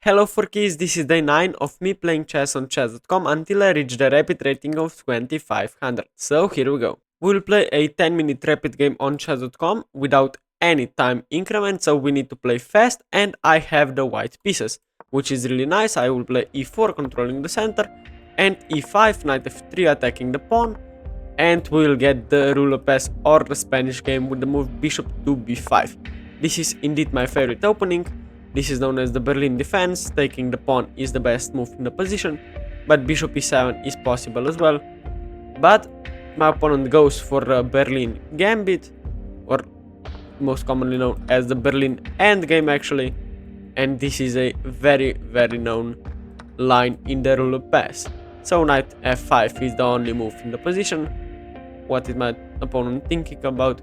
Hello 4Ks, this is day 9 of me playing chess on chess.com until I reach the rapid rating of 2500. So here we go. We'll play a 10-minute rapid game on chess.com without any time increment, so we need to play fast, and I have the white pieces, which is really nice. I will play e4 controlling the center, and e5, knight f3 attacking the pawn, and we'll get the Ruy Lopez or the Spanish game with the move bishop to b5. This is indeed my favorite opening. This is known as the Berlin defense. Taking the pawn is the best move in the position, but bishop e7 is possible as well. But my opponent goes for a Berlin gambit, or most commonly known as the Berlin Endgame actually, and this is a very known line in the Ruy Lopez. So knight f5 is the only move in the position. What is my opponent thinking about?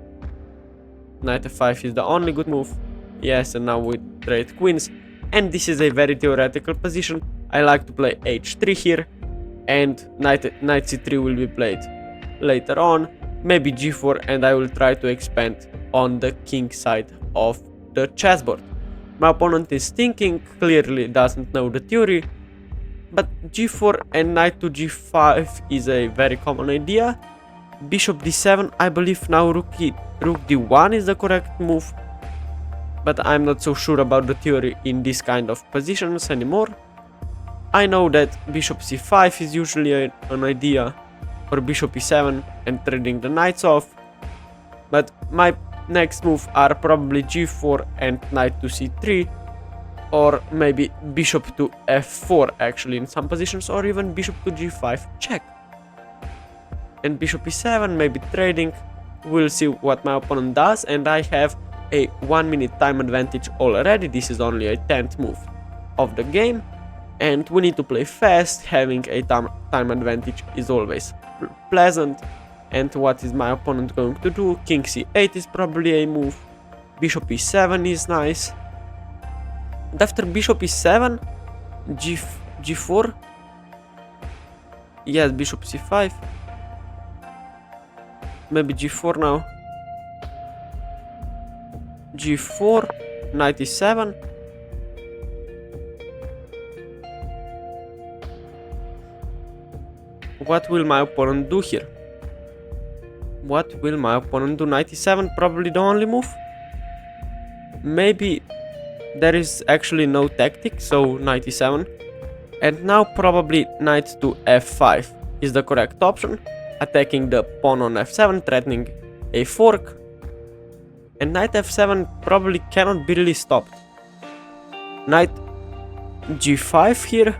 Knight f5 is the only good move. Yes, and now we trade queens, and this is a very theoretical position. I like to play h3 here, and knight c3 will be played later on, maybe g4, and I will try to expand on the king side of the chessboard. My opponent is thinking, clearly doesn't know the theory, but g4 and knight to g5 is a very common idea. Bishop d7, I believe now rook d1 is the correct move, but I'm not so sure about the theory in this kind of positions anymore. I know that bishop c5 is usually an idea, or bishop e7 and trading the knights off, but my next move are probably g4 and knight to c3, or maybe bishop to f4 actually in some positions, or even bishop to g5 check. And bishop e7, maybe trading. We'll see what my opponent does, and I have a 1 minute time advantage already. This is only a 10th move of the game, and we need to play fast. Having a time advantage is always pleasant. And what is my opponent going to do? King c8 is probably a move. Bishop e7 is nice. And after bishop e7, g4. Yes, bishop c5. Maybe g4 now. g4, knight e7. What will my opponent do here? What will my opponent do? Knight e7, probably the only move. Maybe there is actually no tactic, so knight e7. And now probably knight to f5 is the correct option. Attacking the pawn on f7, threatening a fork. And knight f7 probably cannot be really stopped. Knight g5 here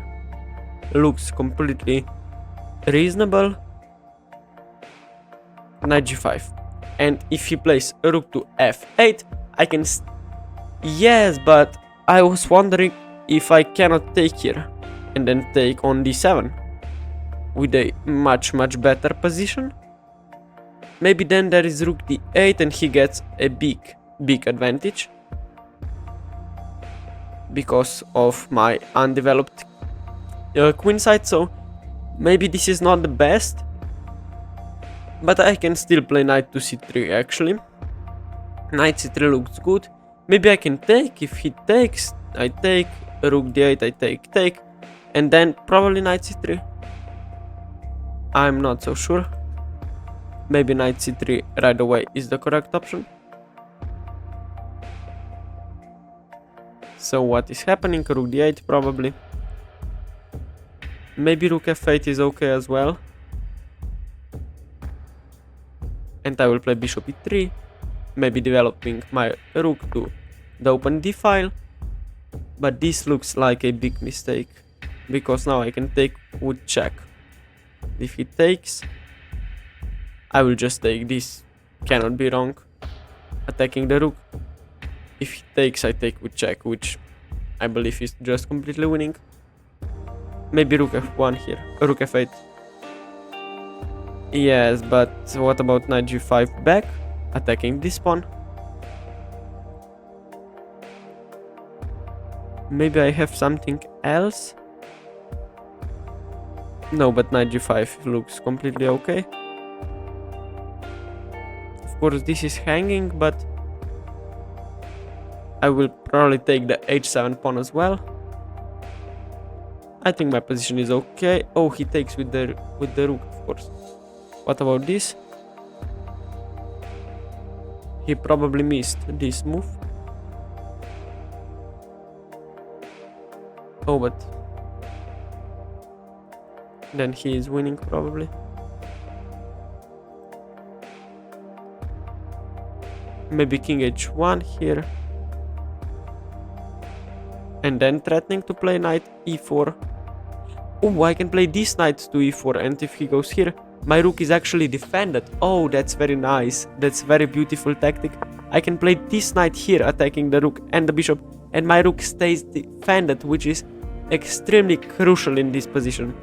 looks completely reasonable. Knight g5. And if he plays rook to f8, I can... Yes, but I was wondering if I cannot take here and then take on d7 with a much better position. Maybe then there is rook d8 and he gets a big advantage because of my undeveloped queen side. So maybe this is not the best, but I can still play knight to c3 actually. Knight c3 looks good. Maybe I can take. If he takes, I take. Rook d8, I take, and then probably knight c3. I'm not so sure. Maybe knight c3 right away is the correct option. So what is happening? Rook d8 probably. Maybe rook f8 is okay as well. And I will play bishop e3. Maybe developing my rook to the open d file. But this looks like a big mistake, because now I can take with check. If he takes, I will just take. This cannot be wrong. Attacking the rook. If he takes, I take with check, which I believe is just completely winning. Maybe rook f1 here. Rook f8. Yes, but what about knight g5 back? Attacking this pawn. Maybe I have something else. No, but knight g5 looks completely okay. Of course, this is hanging, but I will probably take the h7 pawn as well. I think my position is okay. Oh, he takes with the rook, of course. What about this? He probably missed this move. Oh, but then he is winning probably. Maybe king h1 here. And then threatening to play knight e4. Oh, I can play this knight to e4, and if he goes here, my rook is actually defended. Oh, that's very nice. That's very beautiful tactic. I can play this knight here, attacking the rook and the bishop, and my rook stays defended, which is extremely crucial in this position.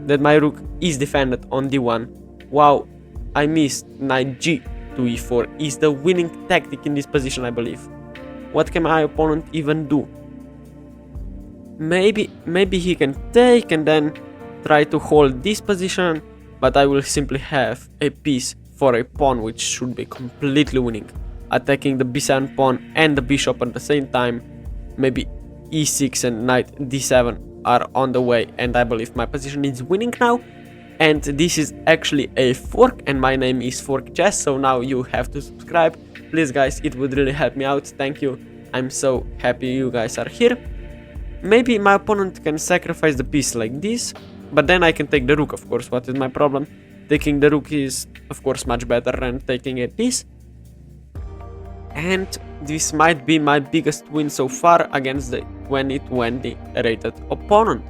That my rook is defended on d1. Wow, I missed. Knight g to e4 is the winning tactic in this position, I believe. What can my opponent even do? Maybe he can take and then try to hold this position, but I will simply have a piece for a pawn, which should be completely winning. Attacking the b7 pawn and the bishop at the same time. Maybe e6 and knight d7 are on the way, and I believe my position is winning now. And this is actually a fork, and my name is Fork Chess, so now you have to subscribe. Please guys, it would really help me out, thank you. I'm so happy you guys are here. Maybe my opponent can sacrifice the piece like this, but then I can take the rook, of course. What is my problem? Taking the rook is, of course, much better than taking a piece. And this might be my biggest win so far against the 2020 rated opponent.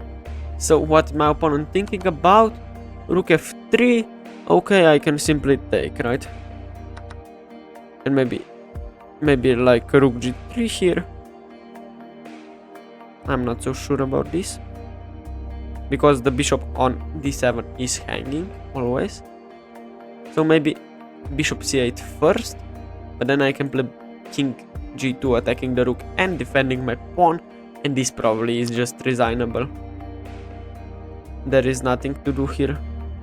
So what my opponent thinking about? Rook f3. Okay, I can simply take, right? And maybe like rook g3 here. I'm not so sure about this, because the bishop on d7 is hanging always. So maybe bishop c8 first, but then I can play king g2 attacking the rook and defending my pawn, and this probably is just resignable. There is nothing to do here,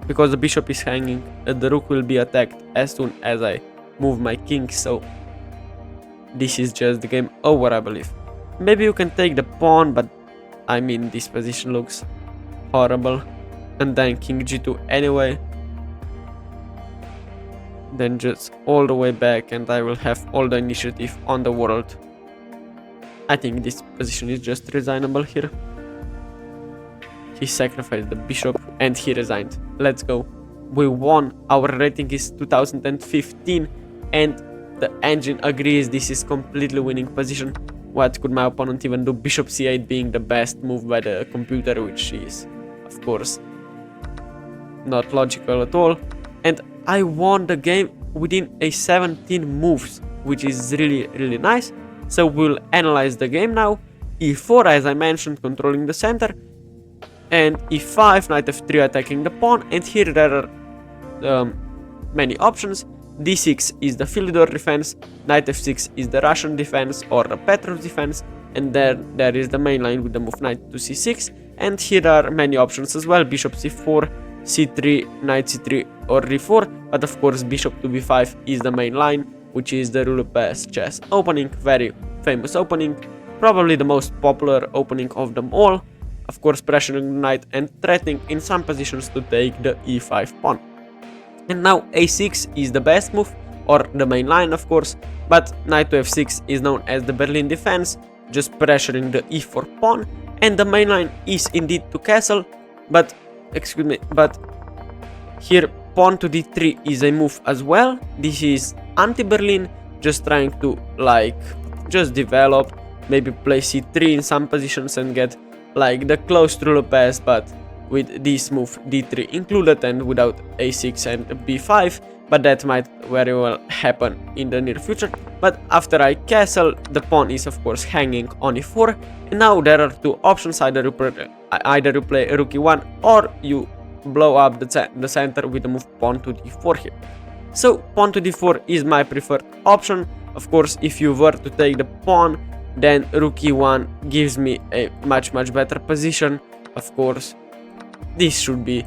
because the bishop is hanging, the rook will be attacked as soon as I move my king, so this is just the game over, I believe. Maybe you can take the pawn, but I mean this position looks horrible. And then king g2 anyway. Then just all the way back, and I will have all the initiative on the world. I think this position is just resignable here. He sacrificed the bishop and he resigned. Let's go. We won. Our rating is 2015 and the engine agrees this is completely winning position. What could my opponent even do? Bishop c8 being the best move by the computer, which is, of course, not logical at all. And I won the game within a 17 moves, which is really nice. So we'll analyze the game now. e4, as I mentioned, controlling the center. And e5, knight f3 attacking the pawn. And here there are many options. d6 is the Philidor defense, knight f6 is the Russian defense or the Petrov defense, and then there is the main line with the move knight to c6, and here are many options as well, bishop c4, c3, knight c3 or d4, but of course bishop to b5 is the main line, which is the Ruy Lopez chess opening, very famous opening, probably the most popular opening of them all, of course pressuring the knight and threatening in some positions to take the e5 pawn. And now a6 is the best move, or the main line of course, but knight to f6 is known as the Berlin defense, just pressuring the e4 pawn, and the main line is indeed to castle, but, excuse me, but here pawn to d3 is a move as well. This is anti-Berlin, just trying to like, just develop, maybe play c3 in some positions and get like the close to Ruy Lopez, but with this move d3 included and without a6 and b5, but that might very well happen in the near future. But after I castle, the pawn is of course hanging on e4, and now there are two options, either you play rook e1 or you blow up the center with the move pawn to d4 here. So pawn to d4 is my preferred option. Of course, if you were to take the pawn, then rook e1 gives me a much better position. Of course, this should be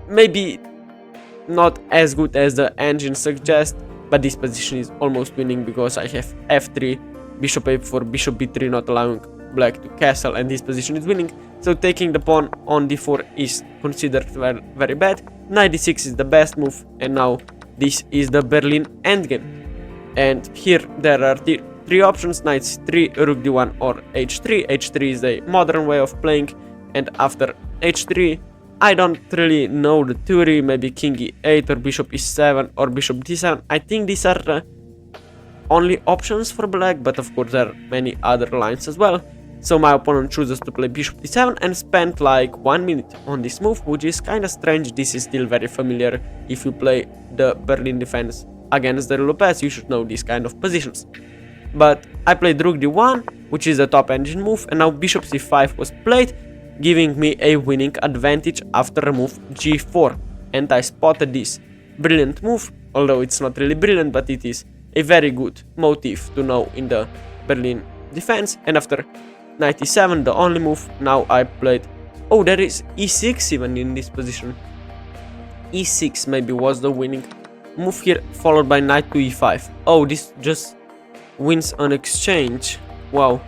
maybe not as good as the engine suggests, but this position is almost winning because I have f3, bishop a4, bishop b3, not allowing black to castle, and this position is winning. So taking the pawn on d4 is considered very bad. Knight d6 is the best move, and now this is the Berlin Endgame. And here there are three options: knight c3, rook d1, or h3. h3 is a modern way of playing, and after h3, I don't really know the theory, maybe king e8 or bishop e7 or bishop d7. I think these are the only options for black, but of course there are many other lines as well. So my opponent chooses to play bishop d7 and spent like 1 minute on this move, which is kinda strange. This is still very familiar. If you play the Berlin defense against the Ruy Lopez, you should know these kind of positions. But I played rook d1, which is a top engine move, and now bishop c5 was played, giving me a winning advantage after move g4. And I spotted this brilliant move, although it's not really brilliant, but it is a very good motif to know in the Berlin defense. And after knight e7, the only move, now I played... Oh, there is e6 even in this position. e6 maybe was the winning move here, followed by knight to e5. Oh, this just wins an exchange. Wow.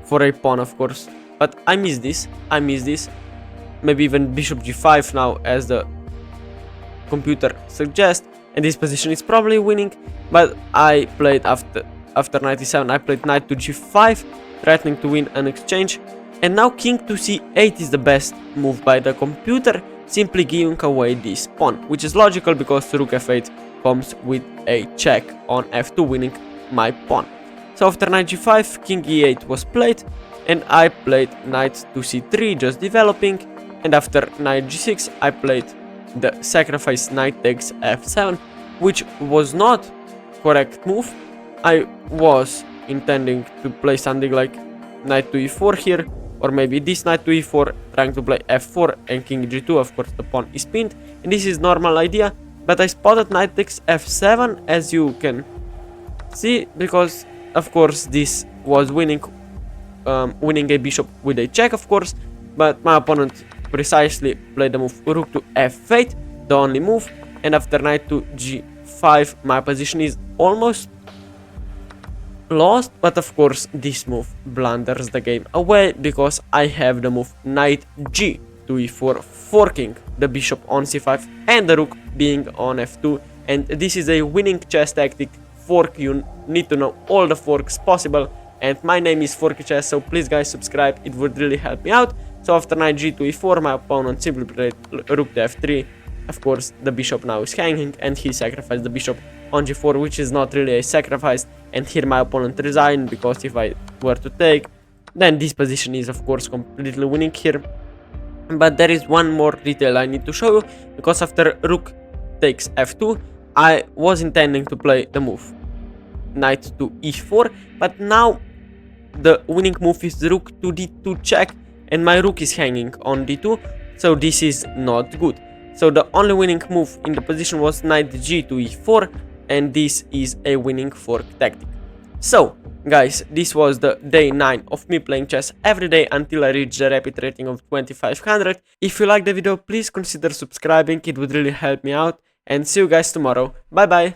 For a pawn, of course. But I miss this. I miss this. Maybe even bishop g5 now, as the computer suggests. And this position is probably winning. But I played after knight e7, I played knight to g5, threatening to win an exchange. And now king to c8 is the best move by the computer, simply giving away this pawn, which is logical because rook f8 comes with a check on f2, winning my pawn. So after knight g5, king e8 was played, and I played knight to c3, just developing. And after knight g6, I played the sacrifice knight takes f7, which was not correct move. I was intending to play something like knight to e4 here, or maybe this knight to e4, trying to play f4 and king g2. Of course the pawn is pinned, and this is normal idea, but I spotted knight takes f7, as you can see, because of course this was winning a bishop with a check, of course, but my opponent precisely played the move rook to f8, the only move. And after knight to g5, my position is almost lost, but of course this move blunders the game away, because I have the move knight g to e4, forking the bishop on c5 and the rook being on f2. And this is a winning chess tactic. Fork, you need to know all the forks possible, and my name is Forky Chess, so please guys subscribe, it would really help me out. So after knight g to e4, my opponent simply played rook to f3. Of course the bishop now is hanging, and he sacrificed the bishop on g4, which is not really a sacrifice. And here my opponent resigned, because if I were to take, then this position is of course completely winning here. But there is one more detail I need to show you, because after rook takes f2, I was intending to play the move knight to e4, but now the winning move is rook to d2 check, and my rook is hanging on d2, so this is not good. So the only winning move in the position was knight g to e4, and this is a winning fork tactic. So guys, this was the day 9 of me playing chess every day until I reached the rapid rating of 2500. If you liked the video, please consider subscribing, it would really help me out, and see you guys tomorrow. Bye bye.